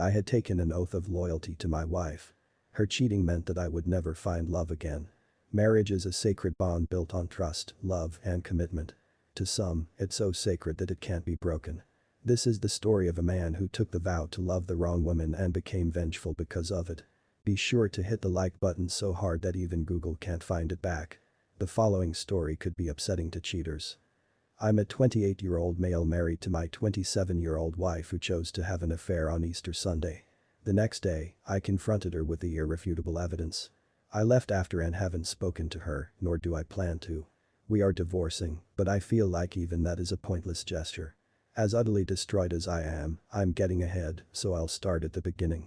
I had taken an oath of loyalty to my wife. Her cheating meant that I would never find love again. Marriage is a sacred bond built on trust, love, and commitment. To some, it's so sacred that it can't be broken. This is the story of a man who took the vow to love the wrong woman and became vengeful because of it. Be sure to hit the like button so hard that even Google can't find it back. The following story could be upsetting to cheaters. I'm a 28-year-old male married to my 27-year-old wife who chose to have an affair on Easter Sunday. The next day, I confronted her with the irrefutable evidence. I left after and haven't spoken to her, nor do I plan to. We are divorcing, but I feel like even that is a pointless gesture. As utterly destroyed as I am, I'm getting ahead, so I'll start at the beginning.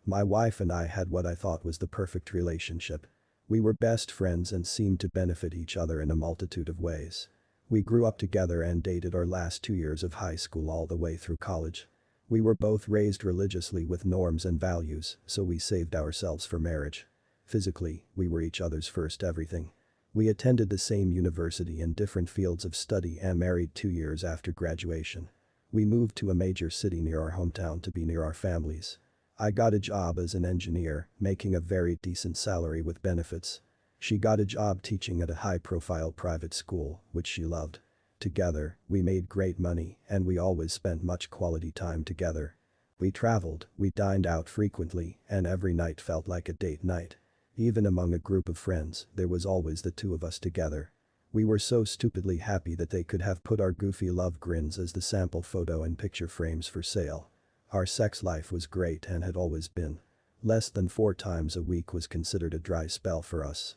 My wife and I had what I thought was the perfect relationship. We were best friends and seemed to benefit each other in a multitude of ways. We grew up together and dated our last 2 years of high school all the way through college. We were both raised religiously with norms and values, so we saved ourselves for marriage. Physically, we were each other's first everything. We attended the same university in different fields of study and married 2 years after graduation. We moved to a major city near our hometown to be near our families. I got a job as an engineer, making a very decent salary with benefits. She got a job teaching at a high-profile private school, which she loved. Together, we made great money and we always spent much quality time together. We traveled, we dined out frequently, and every night felt like a date night. Even among a group of friends, there was always the two of us together. We were so stupidly happy that they could have put our goofy love grins as the sample photo and picture frames for sale. Our sex life was great and had always been. Less than 4 times a week was considered a dry spell for us.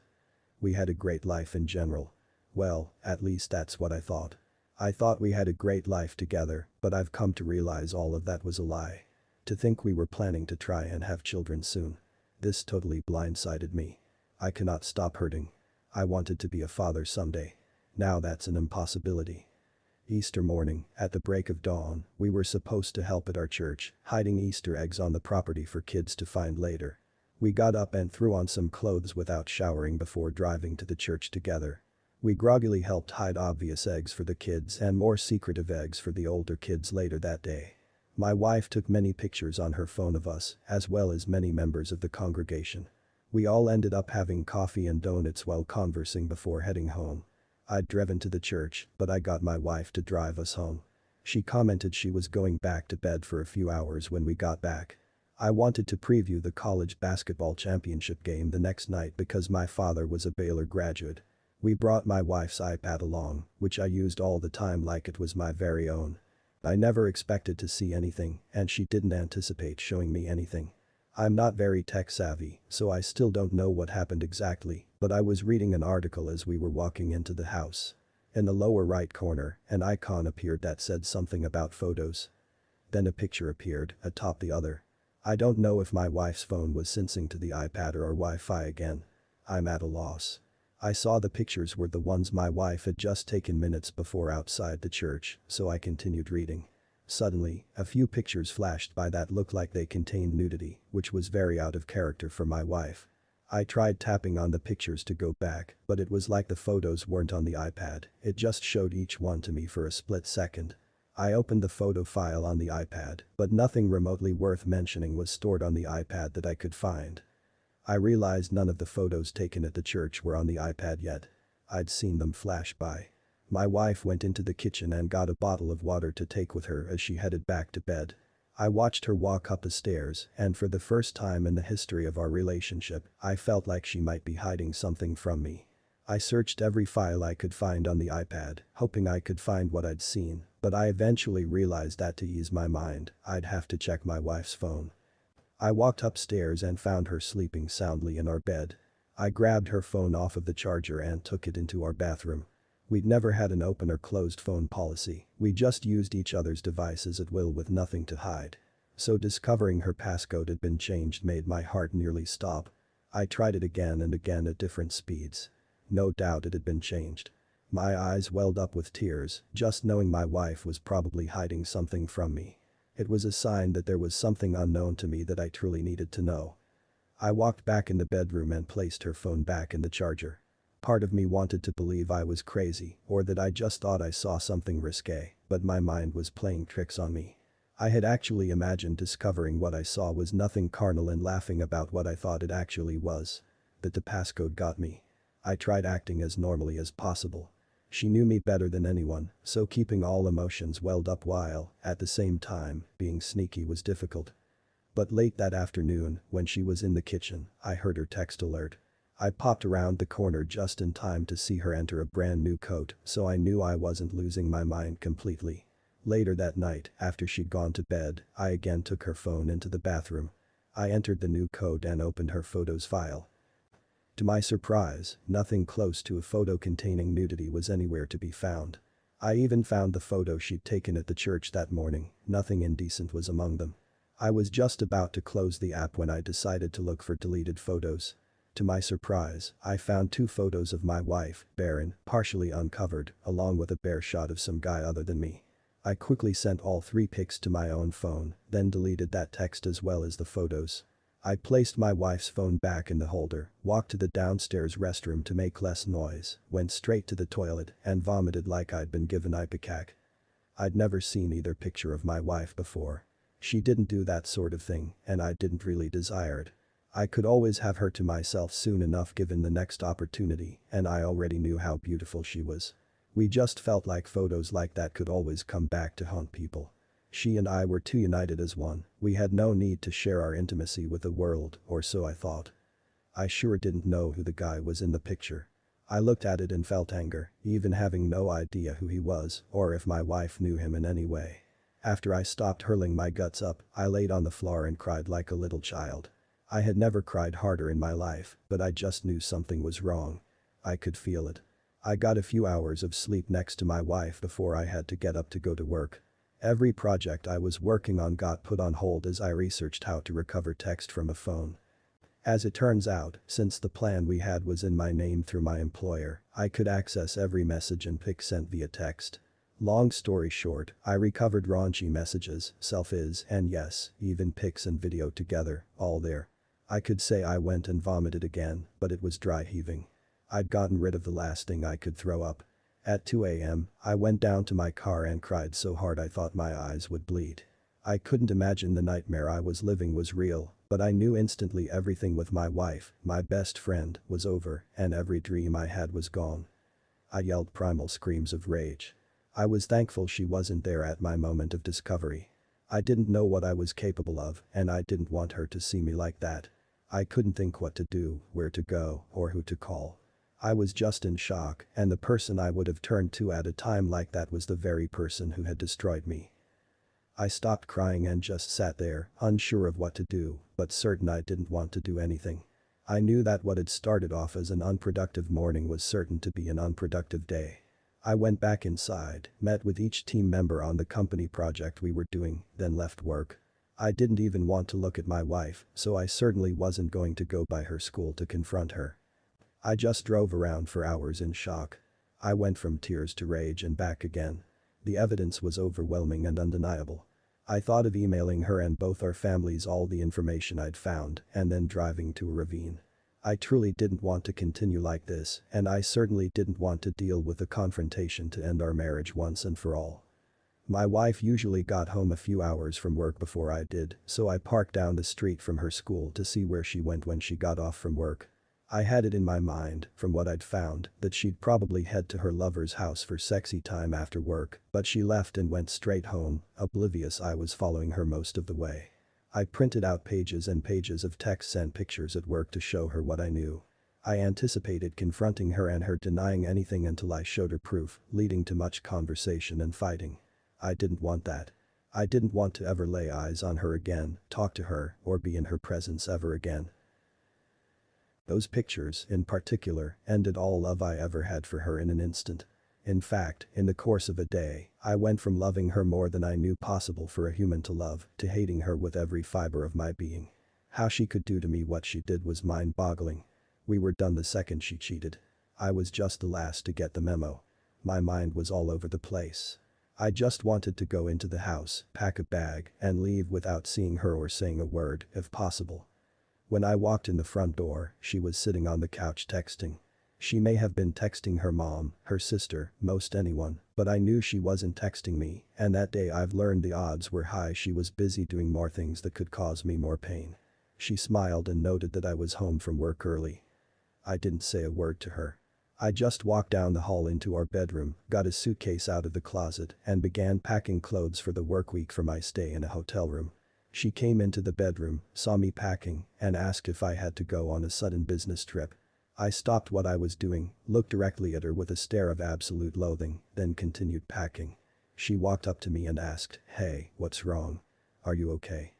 We had a great life in general. Well, at least that's what I thought. I thought we had a great life together, but I've come to realize all of that was a lie. To think we were planning to try and have children soon. This totally blindsided me. I cannot stop hurting. I wanted to be a father someday. Now that's an impossibility. Easter morning, at the break of dawn, we were supposed to help at our church, hiding Easter eggs on the property for kids to find later. We got up and threw on some clothes without showering before driving to the church together. We groggily helped hide obvious eggs for the kids and more secretive eggs for the older kids later that day. My wife took many pictures on her phone of us, as well as many members of the congregation. We all ended up having coffee and donuts while conversing before heading home. I'd driven to the church, but I got my wife to drive us home. She commented she was going back to bed for a few hours when we got back. I wanted to preview the college basketball championship game the next night because my father was a Baylor graduate. We brought my wife's iPad along, which I used all the time like it was my very own. I never expected to see anything, and she didn't anticipate showing me anything. I'm not very tech savvy, so I still don't know what happened exactly, but I was reading an article as we were walking into the house. In the lower right corner, an icon appeared that said something about photos. Then a picture appeared, atop the other. I don't know if my wife's phone was syncing to the iPad or our Wi-Fi again. I'm at a loss. I saw the pictures were the ones my wife had just taken minutes before outside the church, so I continued reading. Suddenly, a few pictures flashed by that looked like they contained nudity, which was very out of character for my wife. I tried tapping on the pictures to go back, but it was like the photos weren't on the iPad, it just showed each one to me for a split second. I opened the photo file on the iPad, but nothing remotely worth mentioning was stored on the iPad that I could find. I realized none of the photos taken at the church were on the iPad yet. I'd seen them flash by. My wife went into the kitchen and got a bottle of water to take with her as she headed back to bed. I watched her walk up the stairs, and for the first time in the history of our relationship, I felt like she might be hiding something from me. I searched every file I could find on the iPad, hoping I could find what I'd seen, but I eventually realized that to ease my mind, I'd have to check my wife's phone. I walked upstairs and found her sleeping soundly in our bed. I grabbed her phone off of the charger and took it into our bathroom. We'd never had an open or closed phone policy, we just used each other's devices at will with nothing to hide. So discovering her passcode had been changed made my heart nearly stop. I tried it again and again at different speeds. No doubt it had been changed. My eyes welled up with tears, just knowing my wife was probably hiding something from me. It was a sign that there was something unknown to me that I truly needed to know. I walked back in the bedroom and placed her phone back in the charger. Part of me wanted to believe I was crazy or that I just thought I saw something risque, but my mind was playing tricks on me. I had actually imagined discovering what I saw was nothing carnal and laughing about what I thought it actually was. But the passcode got me. I tried acting as normally as possible. She knew me better than anyone, so keeping all emotions welled up while, at the same time, being sneaky was difficult. But late that afternoon, when she was in the kitchen, I heard her text alert. I popped around the corner just in time to see her enter a brand new coat, so I knew I wasn't losing my mind completely. Later that night, after she'd gone to bed, I again took her phone into the bathroom. I entered the new code and opened her photos file. To my surprise, nothing close to a photo containing nudity was anywhere to be found. I even found the photo she'd taken at the church that morning, nothing indecent was among them. I was just about to close the app when I decided to look for deleted photos. To my surprise, I found 2 photos of my wife, barren, partially uncovered, along with a bare shot of some guy other than me. I quickly sent all 3 pics to my own phone, then deleted that text as well as the photos. I placed my wife's phone back in the holder, walked to the downstairs restroom to make less noise, went straight to the toilet, and vomited like I'd been given ipecac. I'd never seen either picture of my wife before. She didn't do that sort of thing, and I didn't really desire it. I could always have her to myself soon enough given the next opportunity, and I already knew how beautiful she was. We just felt like photos like that could always come back to haunt people. She and I were too united as one, we had no need to share our intimacy with the world, or so I thought. I sure didn't know who the guy was in the picture. I looked at it and felt anger, even having no idea who he was or if my wife knew him in any way. After I stopped hurling my guts up, I laid on the floor and cried like a little child. I had never cried harder in my life, but I just knew something was wrong. I could feel it. I got a few hours of sleep next to my wife before I had to get up to go to work. Every project I was working on got put on hold as I researched how to recover text from a phone. As it turns out, since the plan we had was in my name through my employer, I could access every message and pic sent via text. Long story short, I recovered raunchy messages, selfies, and yes, even pics and video together, all there. I could say I went and vomited again, but it was dry heaving. I'd gotten rid of the last thing I could throw up. At 2 a.m., I went down to my car and cried so hard I thought my eyes would bleed. I couldn't imagine the nightmare I was living was real, but I knew instantly everything with my wife, my best friend, was over, and every dream I had was gone. I yelled primal screams of rage. I was thankful she wasn't there at my moment of discovery. I didn't know what I was capable of, and I didn't want her to see me like that. I couldn't think what to do, where to go, or who to call. I was just in shock, and the person I would have turned to at a time like that was the very person who had destroyed me. I stopped crying and just sat there, unsure of what to do, but certain I didn't want to do anything. I knew that what had started off as an unproductive morning was certain to be an unproductive day. I went back inside, met with each team member on the company project we were doing, then left work. I didn't even want to look at my wife, so I certainly wasn't going to go by her school to confront her. I just drove around for hours in shock. I went from tears to rage and back again. The evidence was overwhelming and undeniable. I thought of emailing her and both our families all the information I'd found and then driving to a ravine. I truly didn't want to continue like this, and I certainly didn't want to deal with a confrontation to end our marriage once and for all. My wife usually got home a few hours from work before I did, so I parked down the street from her school to see where she went when she got off from work. I had it in my mind, from what I'd found, that she'd probably head to her lover's house for sexy time after work, but she left and went straight home, oblivious I was following her most of the way. I printed out pages and pages of texts and pictures at work to show her what I knew. I anticipated confronting her and her denying anything until I showed her proof, leading to much conversation and fighting. I didn't want that. I didn't want to ever lay eyes on her again, talk to her, or be in her presence ever again. Those pictures, in particular, ended all love I ever had for her in an instant. In fact, in the course of a day, I went from loving her more than I knew possible for a human to love, to hating her with every fiber of my being. How she could do to me what she did was mind-boggling. We were done the second she cheated. I was just the last to get the memo. My mind was all over the place. I just wanted to go into the house, pack a bag, and leave without seeing her or saying a word, if possible. When I walked in the front door, she was sitting on the couch texting. She may have been texting her mom, her sister, most anyone, but I knew she wasn't texting me, and that day I've learned the odds were high she was busy doing more things that could cause me more pain. She smiled and noted that I was home from work early. I didn't say a word to her. I just walked down the hall into our bedroom, got a suitcase out of the closet, and began packing clothes for the work week for my stay in a hotel room. She came into the bedroom, saw me packing, and asked if I had to go on a sudden business trip. I stopped what I was doing, looked directly at her with a stare of absolute loathing, then continued packing. She walked up to me and asked, "Hey, what's wrong? Are you okay?"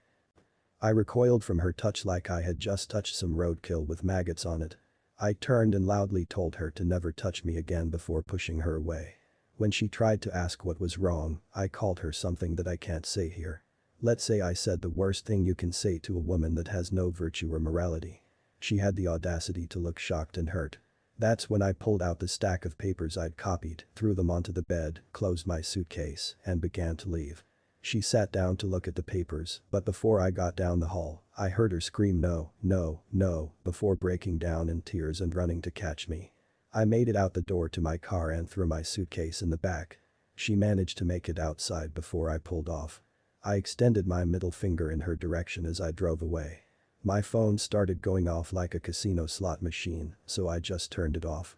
I recoiled from her touch like I had just touched some roadkill with maggots on it. I turned and loudly told her to never touch me again before pushing her away. When she tried to ask what was wrong, I called her something that I can't say here. Let's say I said the worst thing you can say to a woman that has no virtue or morality. She had the audacity to look shocked and hurt. That's when I pulled out the stack of papers I'd copied, threw them onto the bed, closed my suitcase, and began to leave. She sat down to look at the papers, but before I got down the hall, I heard her scream no, no, no, before breaking down in tears and running to catch me. I made it out the door to my car and threw my suitcase in the back. She managed to make it outside before I pulled off. I extended my middle finger in her direction as I drove away. My phone started going off like a casino slot machine, so I just turned it off.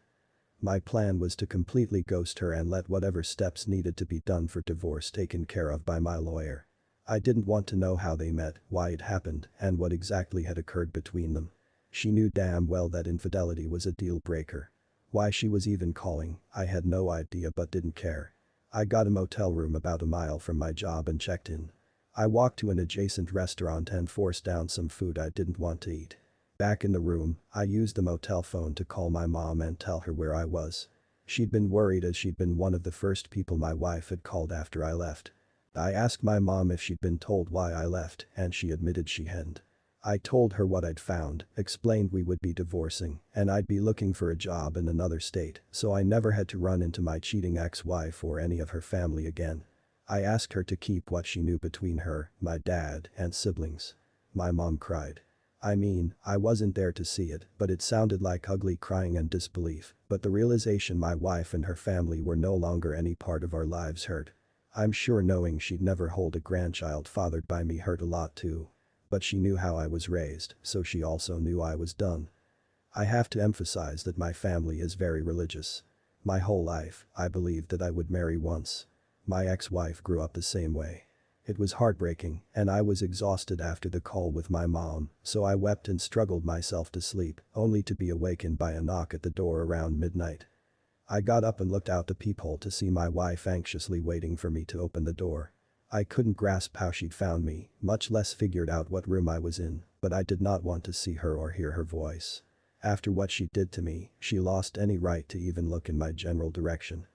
My plan was to completely ghost her and let whatever steps needed to be done for divorce taken care of by my lawyer. I didn't want to know how they met, why it happened, and what exactly had occurred between them. She knew damn well that infidelity was a deal breaker. Why she was even calling, I had no idea but didn't care. I got a motel room about a mile from my job and checked in. I walked to an adjacent restaurant and forced down some food I didn't want to eat. Back in the room, I used the motel phone to call my mom and tell her where I was. She'd been worried as she'd been one of the first people my wife had called after I left. I asked my mom if she'd been told why I left, and she admitted she hadn't. I told her what I'd found, explained we would be divorcing, and I'd be looking for a job in another state, so I never had to run into my cheating ex-wife or any of her family again. I asked her to keep what she knew between her, my dad, and siblings. My mom cried. I mean, I wasn't there to see it, but it sounded like ugly crying and disbelief, but the realization my wife and her family were no longer any part of our lives hurt. I'm sure knowing she'd never hold a grandchild fathered by me hurt a lot too. But she knew how I was raised, so she also knew I was done. I have to emphasize that my family is very religious. My whole life, I believed that I would marry once. My ex-wife grew up the same way. It was heartbreaking, and I was exhausted after the call with my mom, so I wept and struggled myself to sleep, only to be awakened by a knock at the door around midnight. I got up and looked out the peephole to see my wife anxiously waiting for me to open the door. I couldn't grasp how she'd found me, much less figured out what room I was in, but I did not want to see her or hear her voice. After what she did to me, she lost any right to even look in my general direction.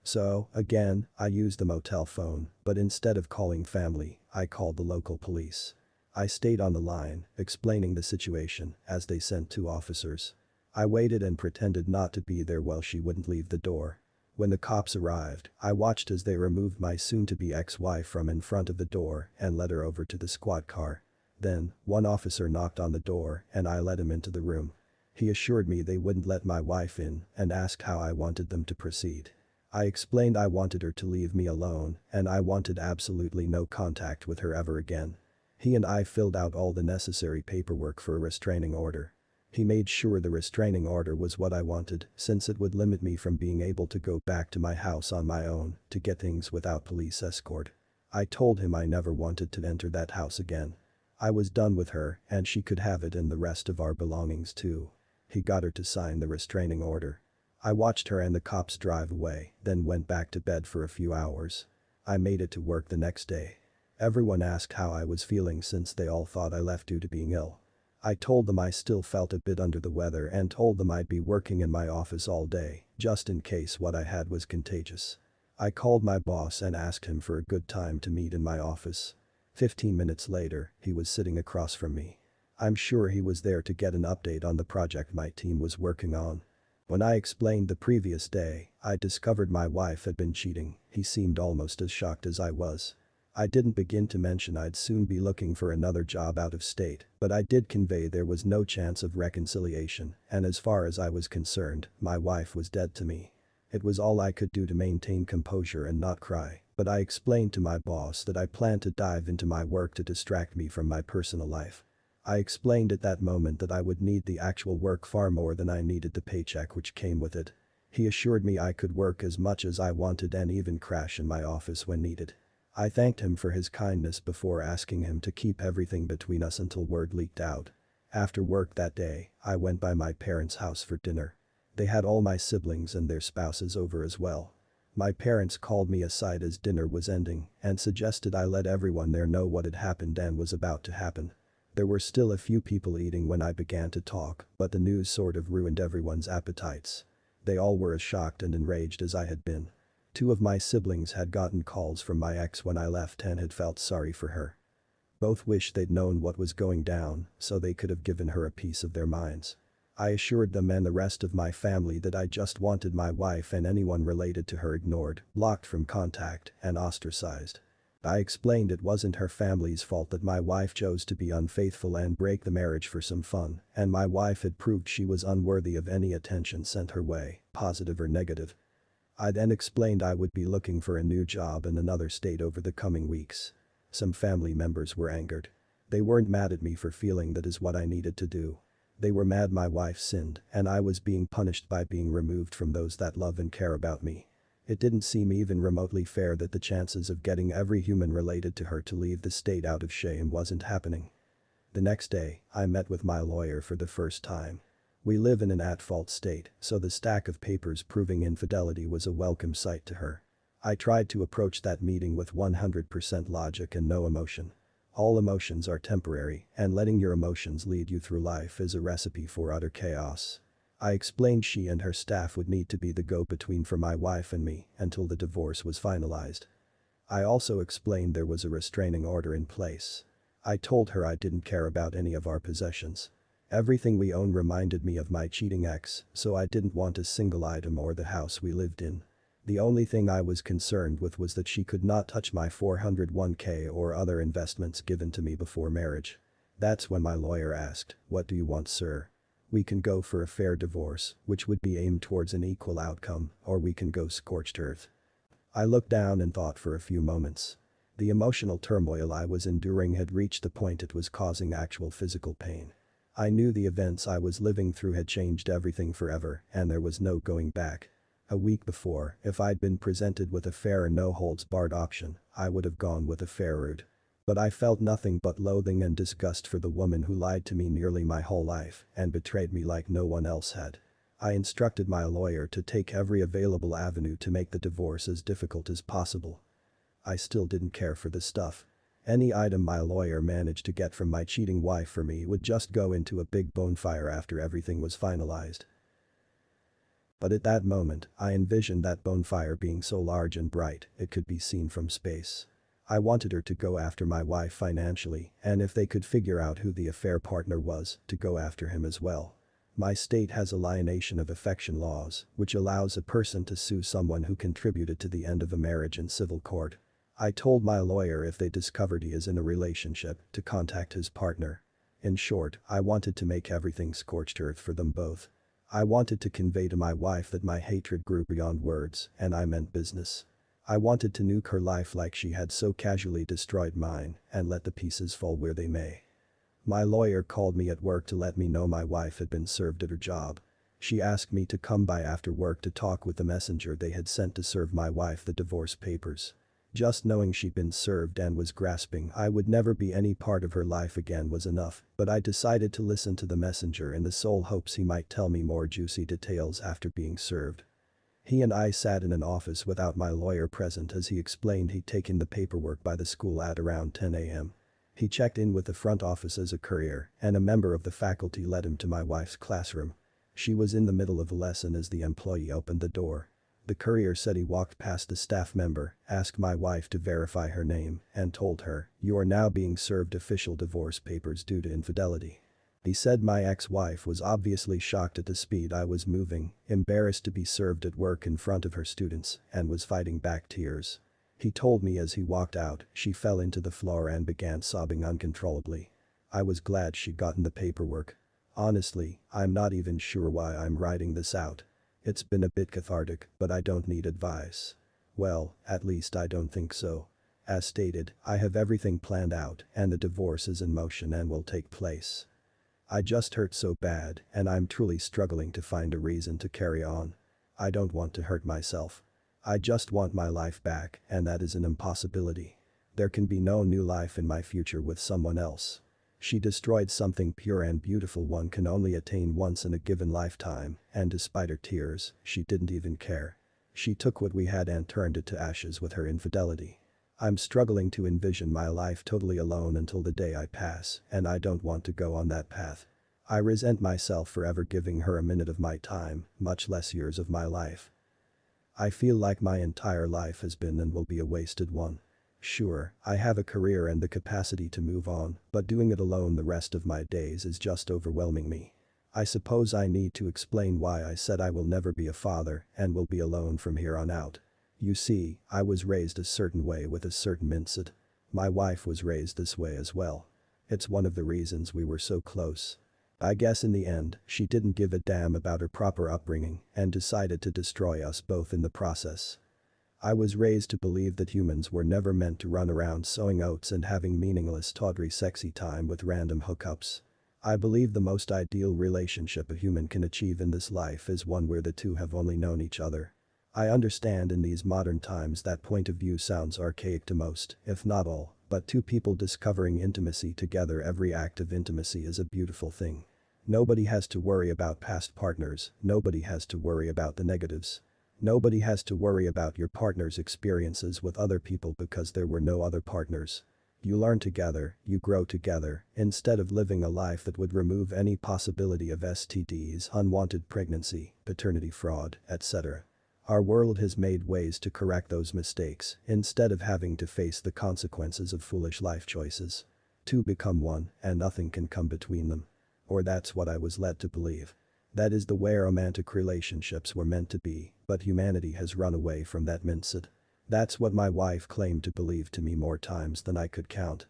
So, again, I used the motel phone, but instead of calling family, I called the local police. I stayed on the line, explaining the situation, as they sent 2 officers. I waited and pretended not to be there while she wouldn't leave the door. When the cops arrived, I watched as they removed my soon-to-be ex-wife from in front of the door and led her over to the squad car. Then, one officer knocked on the door and I let him into the room. He assured me they wouldn't let my wife in and asked how I wanted them to proceed. I explained I wanted her to leave me alone and I wanted absolutely no contact with her ever again. He and I filled out all the necessary paperwork for a restraining order. He made sure the restraining order was what I wanted since it would limit me from being able to go back to my house on my own to get things without police escort. I told him I never wanted to enter that house again. I was done with her and she could have it and the rest of our belongings too. He got her to sign the restraining order. I watched her and the cops drive away, then went back to bed for a few hours. I made it to work the next day. Everyone asked how I was feeling since they all thought I left due to being ill. I told them I still felt a bit under the weather and told them I'd be working in my office all day, just in case what I had was contagious. I called my boss and asked him for a good time to meet in my office. 15 minutes later, he was sitting across from me. I'm sure he was there to get an update on the project my team was working on. When I explained the previous day, I discovered my wife had been cheating, he seemed almost as shocked as I was. I didn't begin to mention I'd soon be looking for another job out of state, but I did convey there was no chance of reconciliation, and as far as I was concerned, my wife was dead to me. It was all I could do to maintain composure and not cry, but I explained to my boss that I planned to dive into my work to distract me from my personal life. I explained at that moment that I would need the actual work far more than I needed the paycheck which came with it. He assured me I could work as much as I wanted and even crash in my office when needed. I thanked him for his kindness before asking him to keep everything between us until word leaked out. After work that day, I went by my parents' house for dinner. They had all my siblings and their spouses over as well. My parents called me aside as dinner was ending and suggested I let everyone there know what had happened and was about to happen. There were still a few people eating when I began to talk, but the news sort of ruined everyone's appetites. They all were as shocked and enraged as I had been. Two of my siblings had gotten calls from my ex when I left and had felt sorry for her. Both wished they'd known what was going down so they could have given her a piece of their minds. I assured them and the rest of my family that I just wanted my wife and anyone related to her ignored, blocked from contact, and ostracized. I explained it wasn't her family's fault that my wife chose to be unfaithful and break the marriage for some fun, and my wife had proved she was unworthy of any attention sent her way, positive or negative. I then explained I would be looking for a new job in another state over the coming weeks. Some family members were angered. They weren't mad at me for feeling that is what I needed to do. They were mad my wife sinned and I was being punished by being removed from those that love and care about me. It didn't seem even remotely fair that the chances of getting every human related to her to leave the state out of shame wasn't happening. The next day, I met with my lawyer for the first time. We live in an at-fault state, so the stack of papers proving infidelity was a welcome sight to her. I tried to approach that meeting with 100% logic and no emotion. All emotions are temporary, and letting your emotions lead you through life is a recipe for utter chaos. I explained she and her staff would need to be the go-between for my wife and me until the divorce was finalized. I also explained there was a restraining order in place. I told her I didn't care about any of our possessions. Everything we own reminded me of my cheating ex, so I didn't want a single item or the house we lived in. The only thing I was concerned with was that she could not touch my 401k or other investments given to me before marriage. That's when my lawyer asked, "What do you want, sir? We can go for a fair divorce, which would be aimed towards an equal outcome, or we can go scorched earth." I looked down and thought for a few moments. The emotional turmoil I was enduring had reached the point it was causing actual physical pain. I knew the events I was living through had changed everything forever, and there was no going back. A week before, if I'd been presented with a fair and no-holds-barred option, I would have gone with a fair route. But I felt nothing but loathing and disgust for the woman who lied to me nearly my whole life and betrayed me like no one else had. I instructed my lawyer to take every available avenue to make the divorce as difficult as possible. I still didn't care for the stuff. Any item my lawyer managed to get from my cheating wife for me would just go into a big bonfire after everything was finalized. But at that moment, I envisioned that bonfire being so large and bright, it could be seen from space. I wanted her to go after my wife financially, and if they could figure out who the affair partner was, to go after him as well. My state has alienation of affection laws, which allows a person to sue someone who contributed to the end of a marriage in civil court. I told my lawyer if they discovered he is in a relationship, to contact his partner. In short, I wanted to make everything scorched earth for them both. I wanted to convey to my wife that my hatred grew beyond words, and I meant business. I wanted to nuke her life like she had so casually destroyed mine, and let the pieces fall where they may. My lawyer called me at work to let me know my wife had been served at her job. She asked me to come by after work to talk with the messenger they had sent to serve my wife the divorce papers. Just knowing she'd been served and was grasping I would never be any part of her life again was enough, but I decided to listen to the messenger in the sole hopes he might tell me more juicy details after being served. He and I sat in an office without my lawyer present as he explained he'd taken the paperwork by the school at around 10 a.m. He checked in with the front office as a courier, and a member of the faculty led him to my wife's classroom. She was in the middle of a lesson as the employee opened the door. The courier said he walked past the staff member, asked my wife to verify her name, and told her, "You are now being served official divorce papers due to infidelity." He said my ex-wife was obviously shocked at the speed I was moving, embarrassed to be served at work in front of her students, and was fighting back tears. He told me as he walked out. She fell into the floor and began sobbing uncontrollably. I was glad she'd gotten the paperwork. Honestly, I'm not even sure why I'm writing this out. It's been a bit cathartic, but I don't need advice. Well, at least I don't think so. As stated, I have everything planned out and the divorce is in motion and will take place. I just hurt so bad and I'm truly struggling to find a reason to carry on. I don't want to hurt myself. I just want my life back and that is an impossibility. There can be no new life in my future with someone else. She destroyed something pure and beautiful one can only attain once in a given lifetime, and despite her tears, she didn't even care. She took what we had and turned it to ashes with her infidelity. I'm struggling to envision my life totally alone until the day I pass, and I don't want to go on that path. I resent myself for ever giving her a minute of my time, much less years of my life. I feel like my entire life has been and will be a wasted one. Sure, I have a career and the capacity to move on, but doing it alone the rest of my days is just overwhelming me. I suppose I need to explain why I said I will never be a father and will be alone from here on out. You see, I was raised a certain way with a certain mindset. My wife was raised this way as well. It's one of the reasons we were so close. I guess in the end, she didn't give a damn about her proper upbringing and decided to destroy us both in the process. I was raised to believe that humans were never meant to run around sowing oats and having meaningless tawdry sexy time with random hookups. I believe the most ideal relationship a human can achieve in this life is one where the two have only known each other. I understand in these modern times that point of view sounds archaic to most, if not all, but two people discovering intimacy together, every act of intimacy is a beautiful thing. Nobody has to worry about past partners, nobody has to worry about the negatives. Nobody has to worry about your partner's experiences with other people because there were no other partners. You learn together, you grow together, instead of living a life that would remove any possibility of STDs, unwanted pregnancy, paternity fraud, etc. Our world has made ways to correct those mistakes instead of having to face the consequences of foolish life choices. Two become one and nothing can come between them. Or that's what I was led to believe. That is the way romantic relationships were meant to be, but humanity has run away from that mindset. That's what my wife claimed to believe to me more times than I could count.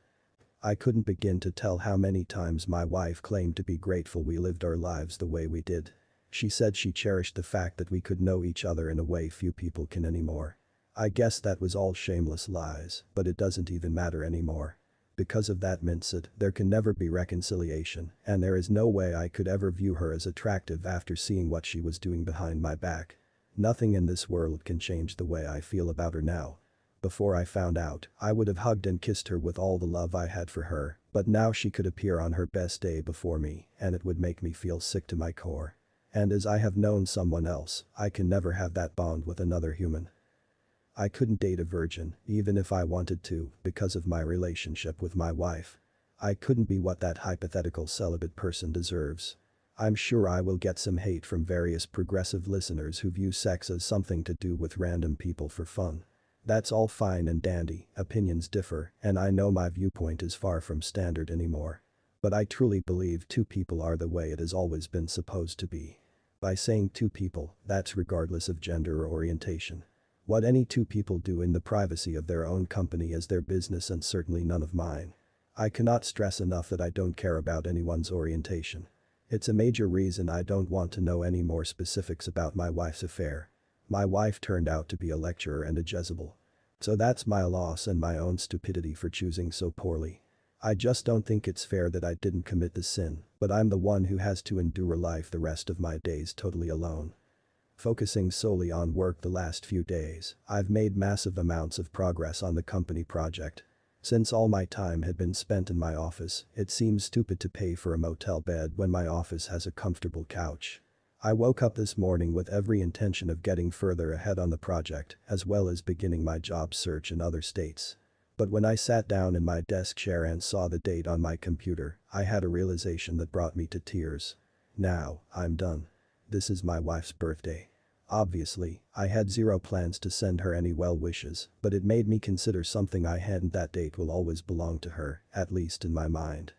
I couldn't begin to tell how many times my wife claimed to be grateful we lived our lives the way we did. She said she cherished the fact that we could know each other in a way few people can anymore. I guess that was all shameless lies, but it doesn't even matter anymore. Because of that mindset, there can never be reconciliation, and there is no way I could ever view her as attractive after seeing what she was doing behind my back. Nothing in this world can change the way I feel about her now. Before I found out, I would have hugged and kissed her with all the love I had for her, but now she could appear on her best day before me, and it would make me feel sick to my core. And as I have known someone else, I can never have that bond with another human. I couldn't date a virgin, even if I wanted to, because of my relationship with my wife. I couldn't be what that hypothetical celibate person deserves. I'm sure I will get some hate from various progressive listeners who view sex as something to do with random people for fun. That's all fine and dandy, opinions differ, and I know my viewpoint is far from standard anymore. But I truly believe two people are the way it has always been supposed to be. By saying two people, that's regardless of gender or orientation. What any two people do in the privacy of their own company is their business and certainly none of mine. I cannot stress enough that I don't care about anyone's orientation. It's a major reason I don't want to know any more specifics about my wife's affair. My wife turned out to be a lecturer and a Jezebel. So that's my loss and my own stupidity for choosing so poorly. I just don't think it's fair that I didn't commit the sin, but I'm the one who has to endure life the rest of my days totally alone. Focusing solely on work the last few days, I've made massive amounts of progress on the company project. Since all my time had been spent in my office, it seems stupid to pay for a motel bed when my office has a comfortable couch. I woke up this morning with every intention of getting further ahead on the project, as well as beginning my job search in other states. But when I sat down in my desk chair and saw the date on my computer, I had a realization that brought me to tears. Now, I'm done. This is my wife's birthday. Obviously, I had zero plans to send her any well wishes, but it made me consider something I hadn't. That date will always belong to her, at least in my mind.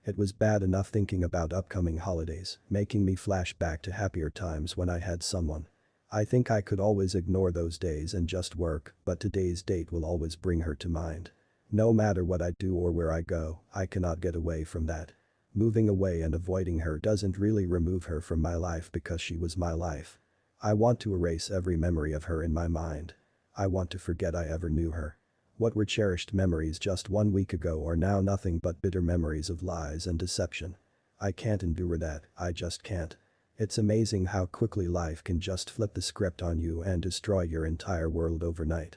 It was bad enough thinking about upcoming holidays, making me flash back to happier times when I had someone. I think I could always ignore those days and just work, but today's date will always bring her to mind. No matter what I do or where I go, I cannot get away from that. Moving away and avoiding her doesn't really remove her from my life because she was my life. I want to erase every memory of her in my mind. I want to forget I ever knew her. What were cherished memories just 1 week ago are now nothing but bitter memories of lies and deception. I can't endure that, I just can't. It's amazing how quickly life can just flip the script on you and destroy your entire world overnight.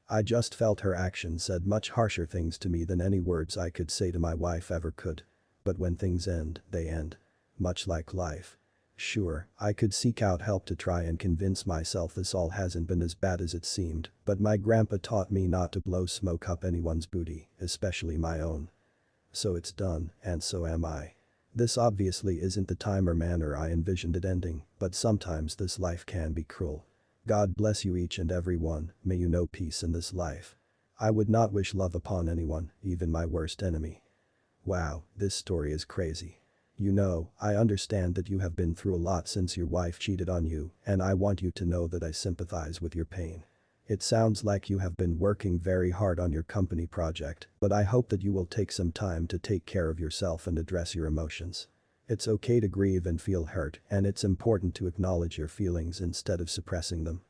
I just felt her actions said much harsher things to me than any words I could say to my wife ever could. But when things end, they end. Much like life. Sure, I could seek out help to try and convince myself this all hasn't been as bad as it seemed, but my grandpa taught me not to blow smoke up anyone's booty, especially my own. So it's done, and so am I. This obviously isn't the time or manner I envisioned it ending, but sometimes this life can be cruel. God bless you each and every one, may you know peace in this life. I would not wish love upon anyone, even my worst enemy. Wow, this story is crazy. You know, I understand that you have been through a lot since your wife cheated on you, and I want you to know that I sympathize with your pain. It sounds like you have been working very hard on your company project, but I hope that you will take some time to take care of yourself and address your emotions. It's okay to grieve and feel hurt, and it's important to acknowledge your feelings instead of suppressing them.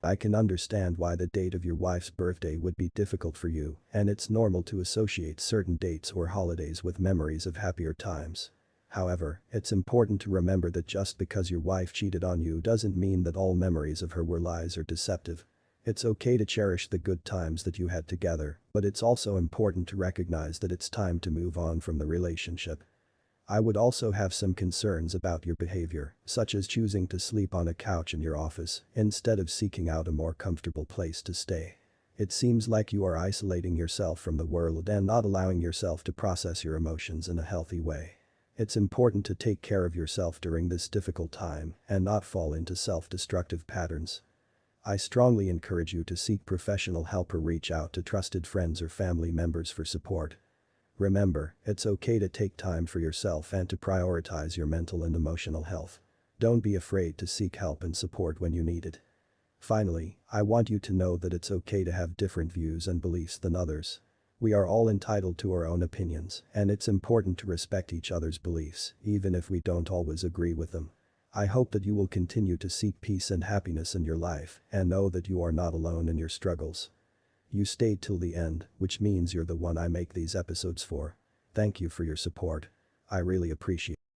I can understand why the date of your wife's birthday would be difficult for you, and it's normal to associate certain dates or holidays with memories of happier times. However, it's important to remember that just because your wife cheated on you doesn't mean that all memories of her were lies or deceptive. It's okay to cherish the good times that you had together, but it's also important to recognize that it's time to move on from the relationship. I would also have some concerns about your behavior, such as choosing to sleep on a couch in your office instead of seeking out a more comfortable place to stay. It seems like you are isolating yourself from the world and not allowing yourself to process your emotions in a healthy way. It's important to take care of yourself during this difficult time and not fall into self-destructive patterns. I strongly encourage you to seek professional help or reach out to trusted friends or family members for support. Remember, it's okay to take time for yourself and to prioritize your mental and emotional health. Don't be afraid to seek help and support when you need it. Finally, I want you to know that it's okay to have different views and beliefs than others. We are all entitled to our own opinions, and it's important to respect each other's beliefs, even if we don't always agree with them. I hope that you will continue to seek peace and happiness in your life and know that you are not alone in your struggles. You stayed till the end, which means you're the one I make these episodes for. Thank you for your support. I really appreciate it.